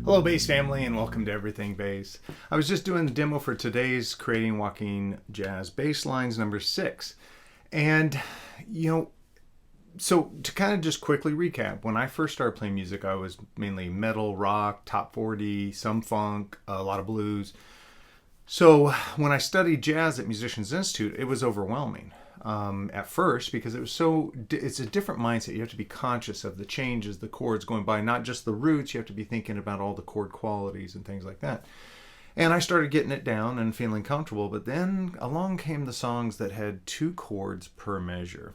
Hello bass family and welcome to Everything Bass. I was just doing the demo for today's Creating Walking Jazz Bass Lines number 6. And so to kind of just quickly recap, when I first started playing music, I was mainly metal, rock, top 40, some funk, a lot of blues. So when I studied jazz at Musicians Institute, it was overwhelming at first because it's a different mindset. You have to be conscious of the changes, the chords going by, not just the roots. You have to be thinking about all the chord qualities and things like that. And I started getting it down and feeling comfortable, but then along came the songs that had 2 chords per measure.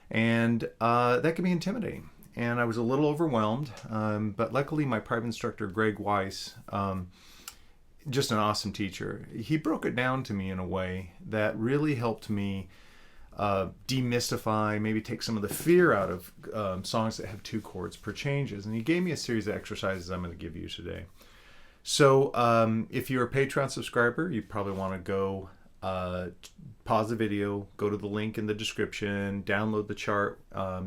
And that can be intimidating. And I was a little overwhelmed, but luckily my private instructor, Greg Weiss, just an awesome teacher, he broke it down to me in a way that really helped me demystify, maybe take some of the fear out of songs that have 2 chords per changes. And he gave me a series of exercises I'm going to give you today. So if you're a Patreon subscriber, you probably want to go pause the video, go to the link in the description, download the chart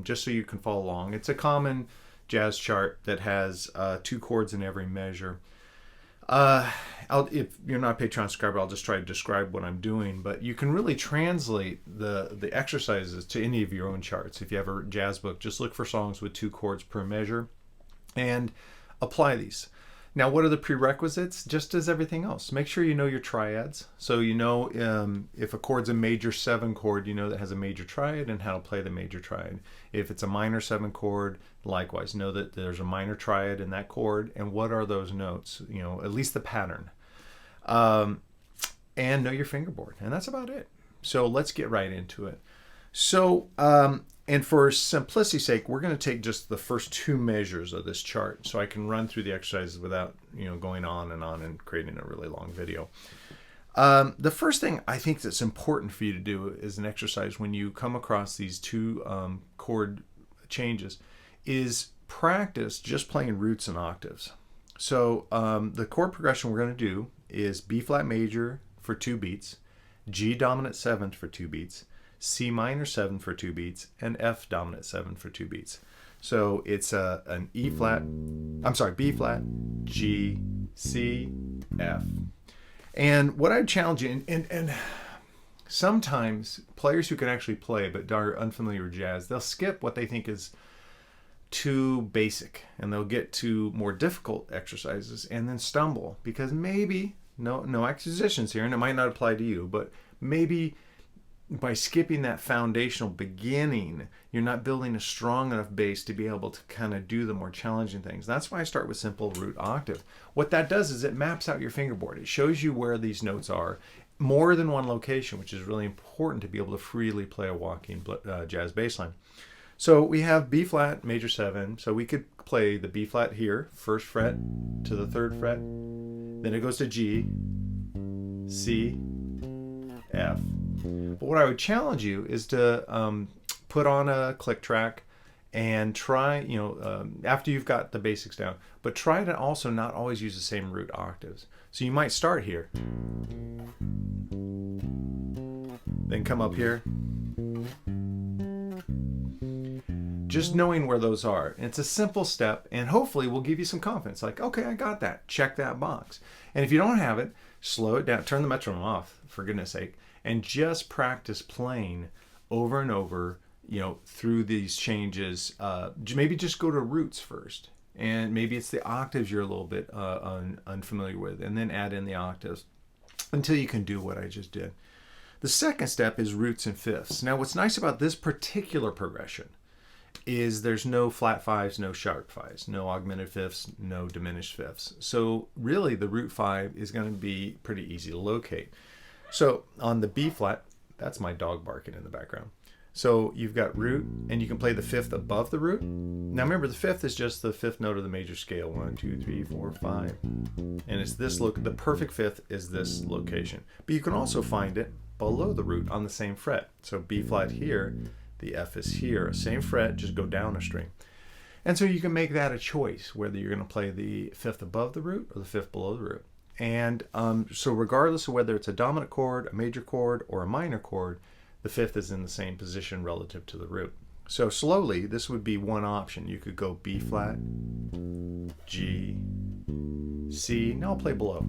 just so you can follow along. It's a common jazz chart that has 2 chords in every measure. If you're not a Patreon subscriber, I'll just try to describe what I'm doing, but you can really translate the exercises to any of your own charts. If you have a jazz book, just look for songs with 2 chords per measure and apply these. Now, what are the prerequisites? Just as everything else, make sure you know your triads. So you know if a chord's a major 7 chord, you know that has a major triad and how to play the major triad. If it's a minor 7 chord, likewise, know that there's a minor triad in that chord and what are those notes, at least the pattern. And know your fingerboard, and that's about it. So let's get right into it. So, and for simplicity's sake, we're going to take just the first 2 measures of this chart so I can run through the exercises without, going on and creating a really long video. The first thing I think that's important for you to do is an exercise when you come across these 2 chord changes is practice just playing roots and octaves. So the chord progression we're going to do is B flat major for 2 beats, G dominant 7th for 2 beats, C minor 7 for 2 beats, and F dominant 7 for 2 beats. So it's an B flat, G, C, F. And what I would challenge you, and sometimes players who can actually play but are unfamiliar with jazz, they'll skip what they think is too basic and they'll get to more difficult exercises and then stumble because maybe, no accusations here, and it might not apply to you, but maybe by skipping that foundational beginning, you're not building a strong enough base to be able to kind of do the more challenging things. That's why I start with simple root octave. What that does is it maps out your fingerboard. It shows you where these notes are, more than one location, which is really important to be able to freely play a walking jazz bass line. So we have B flat major 7, so we could play the B flat here, 1st fret to the 3rd fret, then it goes to G, C, F. But what I would challenge you is to put on a click track and try, after you've got the basics down, but try to also not always use the same root octaves. So you might start here, then come up here, just knowing where those are. And it's a simple step, and hopefully will give you some confidence. Like, okay, I got that. Check that box. And if you don't have it, slow it down. Turn the metronome off, for goodness sake, and just practice playing over and over, through these changes. Maybe just go to roots first. And maybe it's the octaves you're a little bit unfamiliar with, and then add in the octaves until you can do what I just did. The second step is roots and fifths. Now, what's nice about this particular progression is there's no flat 5s, no sharp 5s, no augmented 5ths, no diminished 5ths. So really the root 5 is going to be pretty easy to locate. So on the B flat, that's my dog barking in the background. So you've got root, and you can play the 5th above the root. Now remember, the 5th is just the 5th note of the major scale, 1, 2, 3, 4, 5. And it's this the perfect 5th is this location. But you can also find it below the root on the same fret. So B flat here, the F is here, same fret, just go down a string. And so you can make that a choice, whether you're going to play the 5th above the root or the 5th below the root. And so regardless of whether it's a dominant chord, a major chord, or a minor chord, the 5th is in the same position relative to the root. So slowly, this would be one option. You could go B flat, G, C. Now I'll play below.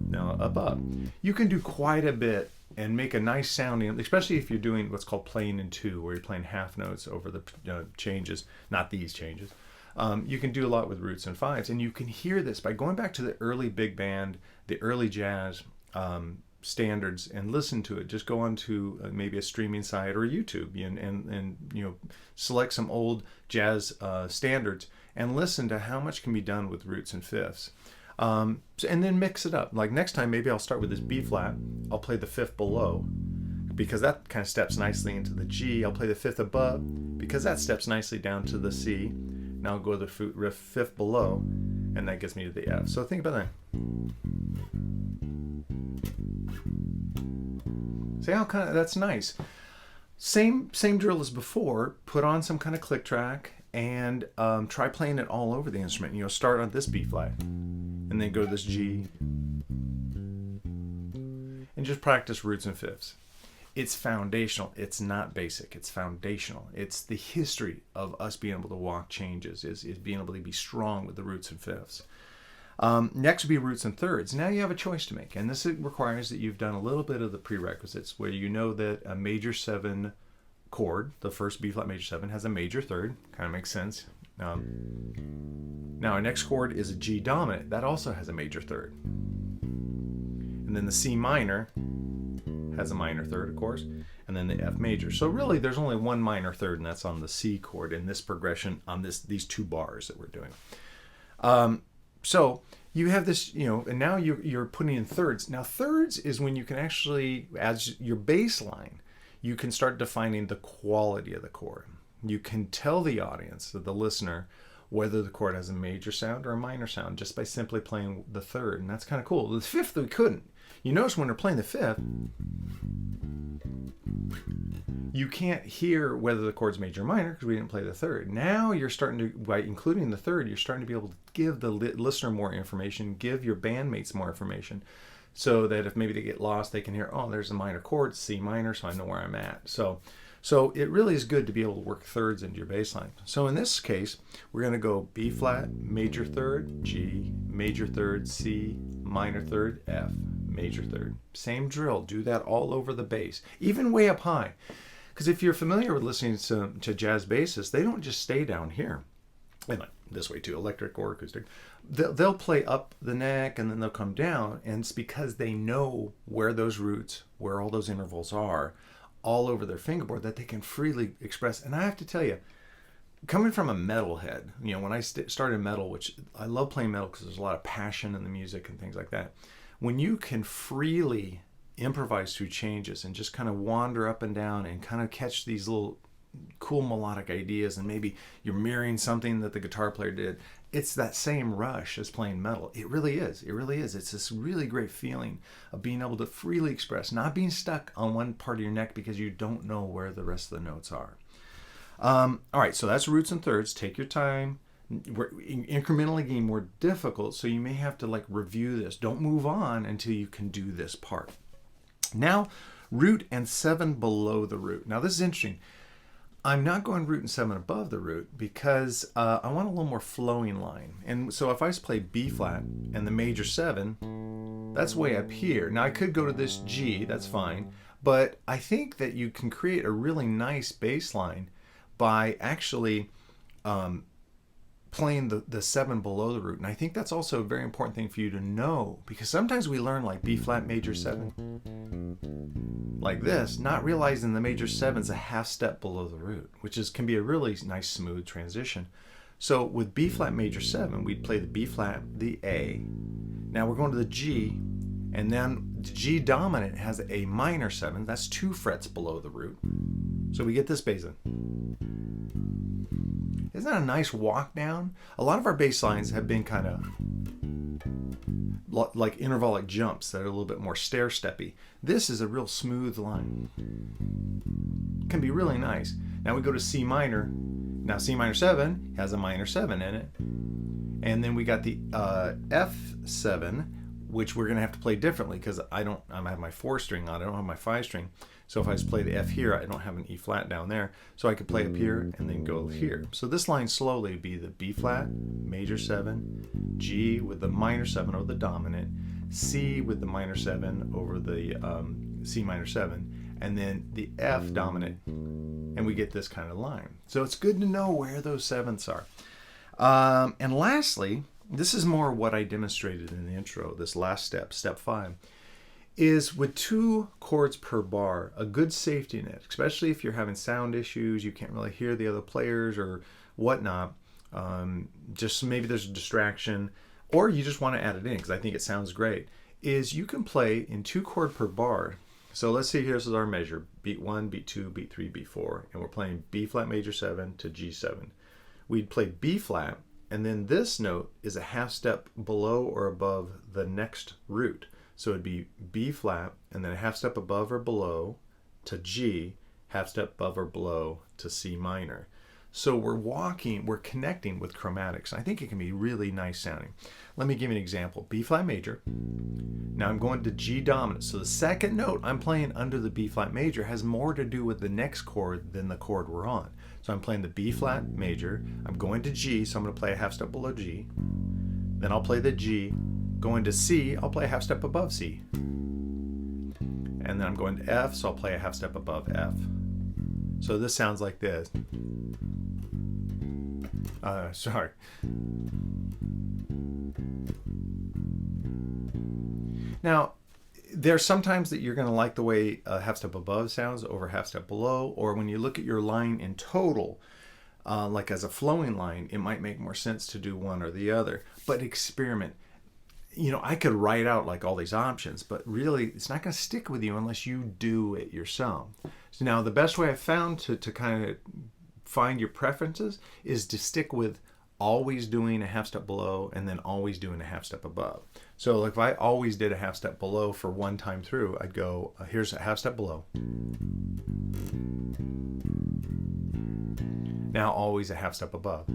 Now up. You can do quite a bit and make a nice sounding, especially if you're doing what's called playing in two, where you're playing half notes over the changes, not these changes. You can do a lot with roots and fives, and you can hear this by going back to the early big band, the early jazz standards, and listen to it. Just go onto maybe a streaming site or YouTube, and select some old jazz standards and listen to how much can be done with roots and fifths. And then mix it up. Like next time, maybe I'll start with this B flat. I'll play the fifth below, because that kind of steps nicely into the G. I'll play the fifth above, because that steps nicely down to the C. Now I'll go to the fifth below, and that gets me to the F. So think about that. See how that's nice. Same drill as before. Put on some kind of click track and try playing it all over the instrument. Start on this B flat, and then go to this G, and just practice roots and fifths. It's foundational. It's not basic. It's foundational. It's the history of us being able to walk changes, is being able to be strong with the roots and fifths. Next would be roots and thirds. Now you have a choice to make, and this requires that you've done a little bit of the prerequisites, where you know that a major 7 chord, the first B flat major 7, has a major third. Kind of makes sense. Now our next chord is a G dominant. That also has a major third. And then the C minor has a minor third, of course, and then the F major. So really there's only one minor third, and that's on the C chord in this progression on these 2 bars that we're doing. So you have this, and now you're putting in thirds. Now thirds is when you can actually, as your bass line, you can start defining the quality of the chord. You can tell the audience, the listener, whether the chord has a major sound or a minor sound just by simply playing the third, and that's kind of cool. The fifth we couldn't. You notice when we're playing the fifth, you can't hear whether the chord's major or minor because we didn't play the third. Now you're starting to, by including the third, you're starting to be able to give the listener more information, give your bandmates more information, so that if maybe they get lost, they can hear, oh, there's a minor chord, C minor, so I know where I'm at. So it really is good to be able to work thirds into your bass line. So in this case, we're going to go B flat, major third, G, major third, C, minor third, F, major third. Same drill. Do that all over the bass, even way up high. Because if you're familiar with listening to jazz bassists, they don't just stay down here. They might this way too, electric or acoustic. They'll play up the neck and then they'll come down, and it's because they know where those roots, where all those intervals are, all over their fingerboard, that they can freely express. And I have to tell you, coming from a metalhead, when I started metal, which I love playing metal because there's a lot of passion in the music and things like that, when you can freely improvise through changes and just kind of wander up and down and kind of catch these little cool melodic ideas, and maybe you're mirroring something that the guitar player did, it's that same rush as playing metal. It really is. It's this really great feeling of being able to freely express, not being stuck on one part of your neck because you don't know where the rest of the notes are. All right, so that's roots and thirds. Take your time. We're incrementally getting more difficult, so you may have to review this. Don't move on until you can do this part. Now, root and 7 below the root. Now this is interesting. I'm not going root and 7 above the root because I want a little more flowing line. And so if I just play B flat and the major 7, that's way up here. Now I could go to this G, that's fine. But I think that you can create a really nice bass line by actually playing the 7 below the root. And I think that's also a very important thing for you to know, because sometimes we learn B flat major 7 like this, not realizing the major 7's a half step below the root, which can be a really nice smooth transition. So with B flat major 7, we'd play the B flat, the A. Now we're going to the G, and then the G dominant has a minor 7. That's 2 frets below the root. So we get this bass in. Isn't that a nice walk down? A lot of our bass lines have been kind of like intervallic jumps that are a little bit more stair-steppy. This is a real smooth line. Can be really nice. Now we go to C minor. Now C minor 7 has a minor 7 in it. And then we got the F7, which we're going to have to play differently because I have my 4 string on. I don't have my 5 string. So if I just play the F here, I don't have an E flat down there. So I could play up here and then go here. So this line slowly would be the B flat, major 7, G with the minor 7 over the dominant, C with the minor 7 over the C minor 7, and then the F dominant, and we get this kind of line. So it's good to know where those sevenths are. And lastly, this is more what I demonstrated in the intro, this last step, step 5, is with 2 chords per bar, a good safety net, especially if you're having sound issues, you can't really hear the other players or whatnot, just maybe there's a distraction, or you just want to add it in because I think it sounds great, is you can play in 2 chord per bar. So let's see, here's our measure, beat 1, beat 2, beat 3, beat 4, and we're playing B flat major 7 to G7. We'd play B flat, and then this note is a half step below or above the next root. So it'd be B flat, and then a half step above or below to G, half step above or below to C minor. So we're connecting with chromatics. I think it can be really nice sounding. Let me give you an example. B flat major. Now I'm going to G dominant. So the second note I'm playing under the B flat major has more to do with the next chord than the chord we're on. So I'm playing the B flat major. I'm going to G, so I'm going to play a half step below G. Then I'll play the G. Going to C, I'll play a half step above C. And then I'm going to F, so I'll play a half step above F. So this sounds like this. Sorry. Now, there's sometimes that you're going to like the way a half step above sounds over half step below, or when you look at your line in total, like as a flowing line, it might make more sense to do one or the other. But experiment. You know, I could write out like all these options, but really it's not going to stick with you unless you do it yourself. So now the best way I've found to kind of find your preferences is to stick with always doing a half step below and then always doing a half step above. So like if I always did a half step below for one time through, I'd go, here's a half step below. Now always a half step above.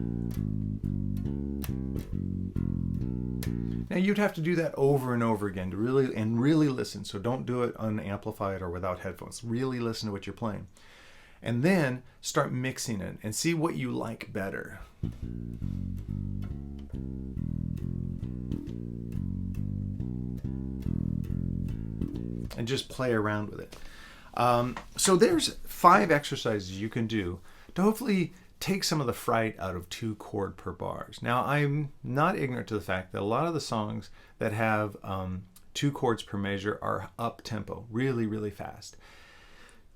Now you'd have to do that over and over again to really listen. So don't do it unamplified or without headphones. Really listen to what you're playing. And then start mixing it and see what you like better. And just play around with it. So there's 5 exercises you can do to hopefully take some of the fright out of 2 chord per bars. Now, I'm not ignorant to the fact that a lot of the songs that have 2 chords per measure are up tempo, really fast.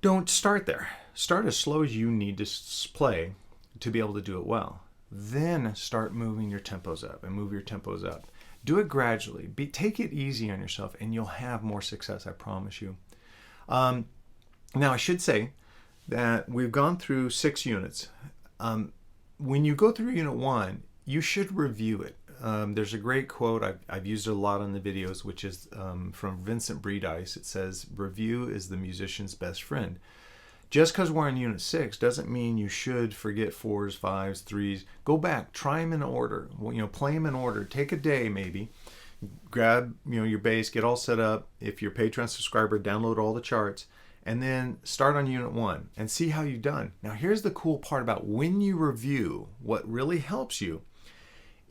Don't start there. Start as slow as you need to play to be able to do it well. Then start moving your tempos up and move your tempos up. Do it gradually. Take it easy on yourself and you'll have more success, I promise you. Now, I should say that we've gone through 6 units. When you go through Unit 1, you should review it. There's a great quote, I've used it a lot on the videos, which is from Vincent Breedice. It says, "Review is the musician's best friend." Just because we're on Unit 6 doesn't mean you should forget 4s, 5s, 3s. Go back, try them in order. Play them in order. Take a day maybe. Grab your bass, get all set up. If you're a Patreon subscriber, download all the charts. And then start on Unit 1 and see how you've done. Now here's the cool part about when you review, what really helps you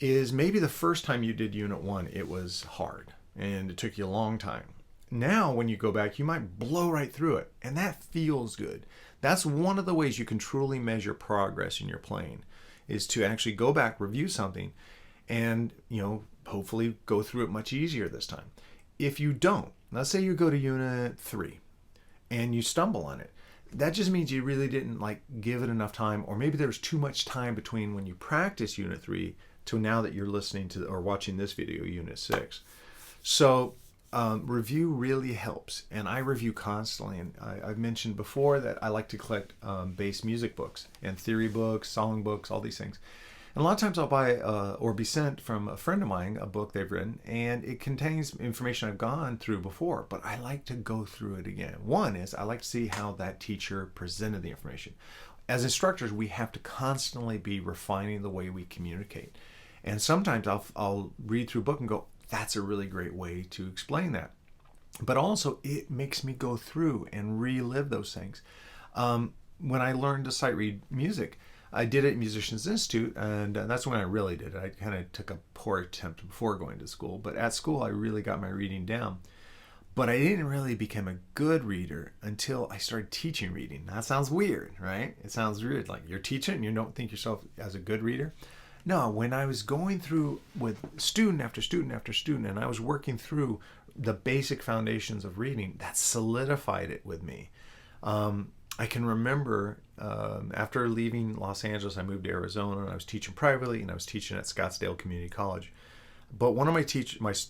is maybe the first time you did Unit 1, it was hard and it took you a long time. Now when you go back, you might blow right through it, and that feels good. That's one of the ways you can truly measure progress in your playing, is to actually go back, review something, and hopefully go through it much easier this time. If you don't, let's say you go to Unit 3 and you stumble on it, that just means you really didn't give it enough time, or maybe there was too much time between when you practice Unit 3 to now that you're listening to or watching this video, Unit 6. So review really helps, and I review constantly. And I've mentioned before that I like to collect bass music books and theory books, song books, all these things. And a lot of times I'll buy or be sent from a friend of mine a book they've written, and it contains information I've gone through before, but I like to go through it again. One is I like to see how that teacher presented the information. As instructors, we have to constantly be refining the way we communicate. And sometimes I'll read through a book and go, that's a really great way to explain that. but also it makes me go through and relive those things. When I learned to sight read music, I did it at Musicians Institute, and that's when I really did it. I kind of took a poor attempt before going to school, but at school I really got my reading down. But I didn't really become a good reader until I started teaching reading. That sounds weird, right? It sounds weird, like you're teaching and you don't think yourself as a good reader. No, when I was going through with student after student after student, and I was working through the basic foundations of reading, that solidified it with me. I can remember after leaving Los Angeles, I moved to Arizona, and I was teaching privately, and I was teaching at Scottsdale Community College. But one of my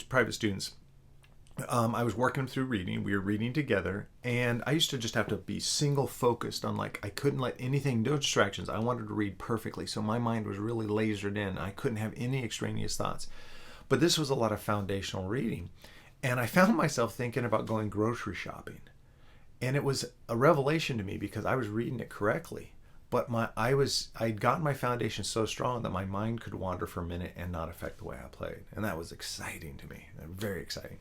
private students, I was working through reading. We were reading together, and I used to just have to be single focused on, like, I couldn't let anything, no distractions. I wanted to read perfectly, so my mind was really lasered in. I couldn't have any extraneous thoughts. But this was a lot of foundational reading, and I found myself thinking about going grocery shopping, and it was a revelation to me because I was reading it correctly. But I'd gotten my foundation so strong that my mind could wander for a minute and not affect the way I played, and that was exciting to me, very exciting.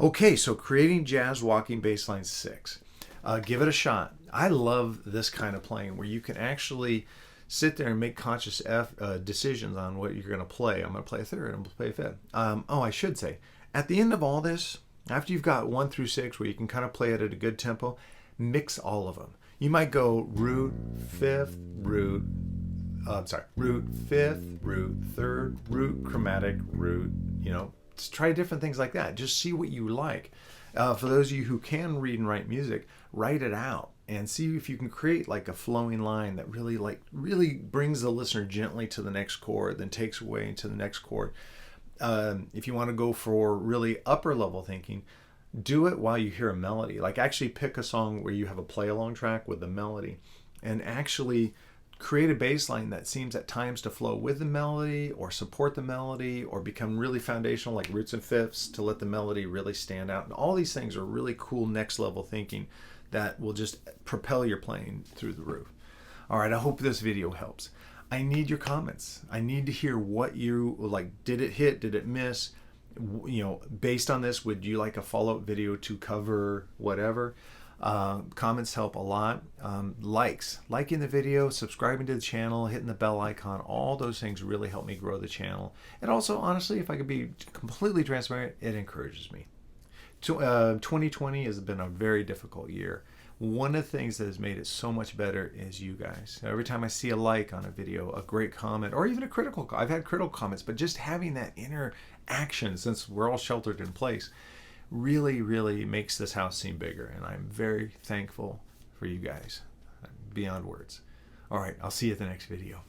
Okay, so creating jazz walking bass line 6. Give it a shot. I love this kind of playing where you can actually sit there and make conscious decisions on what you're going to play. I'm going to play a third. I'm going to play a fifth. I should say, at the end of all this, after you've got 1 through 6 where you can kind of play it at a good tempo, mix all of them. You might go root, fifth, root, root, fifth, root, third, root, chromatic, root, try different things like that. Just see what you like. For those of you who can read and write music, write it out and see if you can create like a flowing line that really brings the listener gently to the next chord, then takes away into the next chord. If you want to go for really upper level thinking, do it while you hear a melody. Like actually pick a song where you have a play along track with the melody, and actually create a bass line that seems at times to flow with the melody or support the melody or become really foundational, like roots and fifths, to let the melody really stand out. And all these things are really cool next level thinking that will just propel your playing through the roof. All right, I hope this video helps. I need your comments. I need to hear what you like. Did it hit? Did it miss? Based on this, would you like a follow-up video to cover whatever? Comments help a lot. Liking the video, subscribing to the channel, hitting the bell icon, all those things really help me grow the channel. And also, honestly, if I could be completely transparent, it encourages me. 2020 has been a very difficult year. One of the things that has made it so much better is you guys. Every time I see a like on a video, a great comment, or even a critical, I've had critical comments, but just having that interaction, since we're all sheltered in place, really, really makes this house seem bigger. And I'm very thankful for you guys. Beyond words. All right, I'll see you at the next video.